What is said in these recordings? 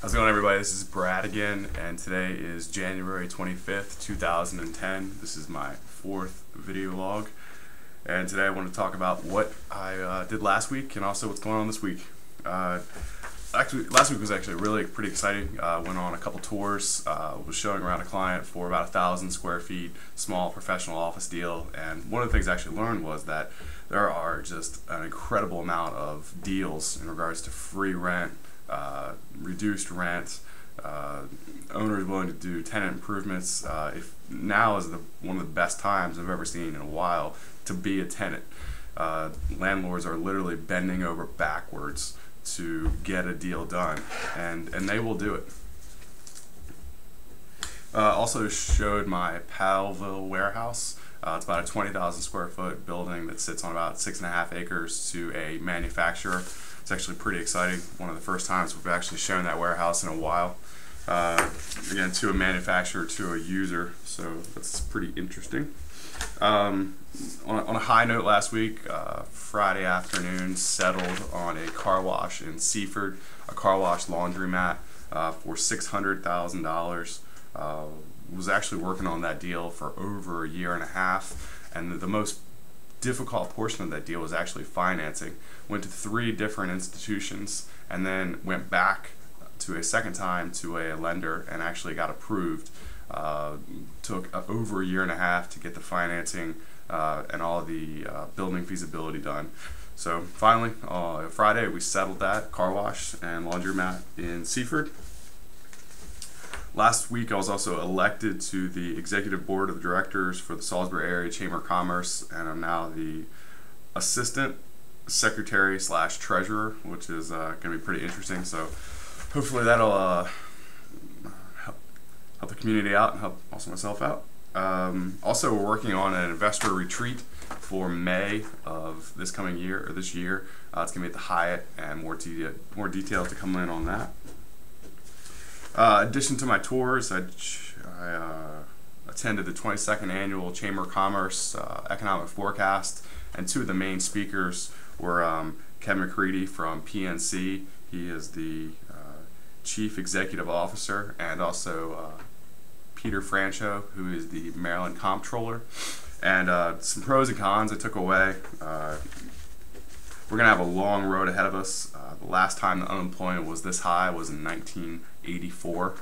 How's it going, everybody? This is Brad again, and today is January 25th, 2010. This is my fourth video log, and today I want to talk about what I did last week and also what's going on this week. Actually, last week was actually really pretty exciting. Went on a couple tours, was showing around a client for about 1,000 square feet, small professional office deal, and one of the things I actually learned was that there are just an incredible amount of deals in regards to free rent, reduced rent, owners willing to do tenant improvements. If now is one of the best times I've ever seen in a while to be a tenant. Landlords are literally bending over backwards to get a deal done, and they will do it. Also showed my Powellville warehouse. It's about a 20,000 square foot building that sits on about 6.5 acres to a manufacturer. It's actually pretty exciting. One of the first times we've actually shown that warehouse in a while. Again, to a manufacturer, to a user, so that's pretty interesting. On a high note, last week, Friday afternoon, settled on a car wash in Seaford, a car wash laundromat for $600,000. Was actually working on that deal for over a year and a half, and the most difficult portion of that deal was actually financing. Went to 3 different institutions and then went back to a second time to a lender and actually got approved. Took over a year and a half to get the financing and all the building feasibility done. So finally, Friday, we settled that car wash and laundromat in Seaford. Last week, I was also elected to the executive board of directors for the Salisbury Area Chamber of Commerce, and I'm now the assistant secretary / treasurer, which is going to be pretty interesting. So hopefully that'll help the community out and help also myself out. Also, we're working on an investor retreat for May of this coming year, or this year. It's going to be at the Hyatt, and more details to come in on that. In addition to my tours, I attended the 22nd Annual Chamber of Commerce Economic Forecast, and 2 of the main speakers were Kevin McCready from PNC. He is the Chief Executive Officer, and also Peter Francho, who is the Maryland Comptroller. And some pros and cons I took away. We're going to have a long road ahead of us. The last time the unemployment was this high was in 1984.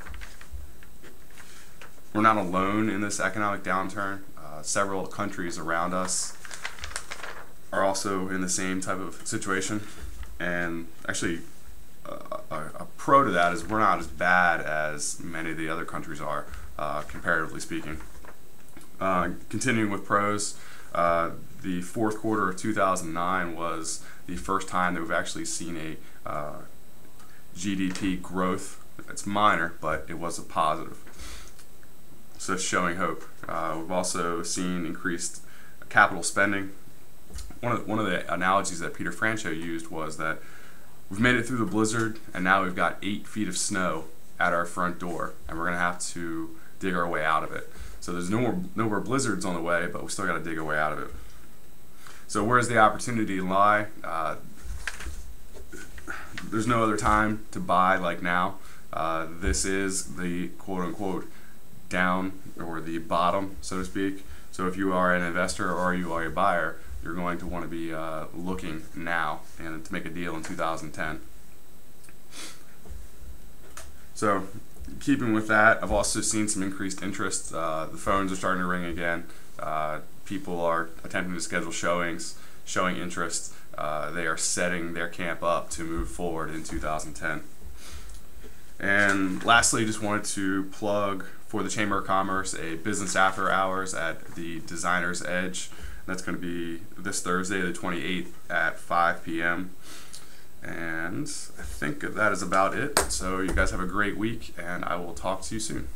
We're not alone in this economic downturn. Several countries around us are also in the same type of situation. And actually, a pro to that is we're not as bad as many of the other countries are, comparatively speaking. Continuing with pros, the fourth quarter of 2009 was the first time that we've actually seen a GDP growth. It's minor, but it was a positive. So it's showing hope. We've also seen increased capital spending. One of the analogies that Peter Francho used was that we've made it through the blizzard, and now we've got 8 feet of snow at our front door, and we're going to have to dig our way out of it. So there's no more blizzards on the way, but we still got to dig our way out of it. So where's the opportunity lie? There's no other time to buy like now. This is the quote-unquote down, or the bottom, so to speak. So if you are an investor or you are a buyer, you're going to want to be looking now and to make a deal in 2010. So keeping with that, I've also seen some increased interest. The phones are starting to ring again. People are attempting to schedule showings, showing interest. They are setting their camp up to move forward in 2010. And lastly, just wanted to plug for the Chamber of Commerce a business after hours at the Designer's Edge. That's going to be this Thursday, the 28th at 5 p.m. And I think that is about it. So you guys have a great week, and I will talk to you soon.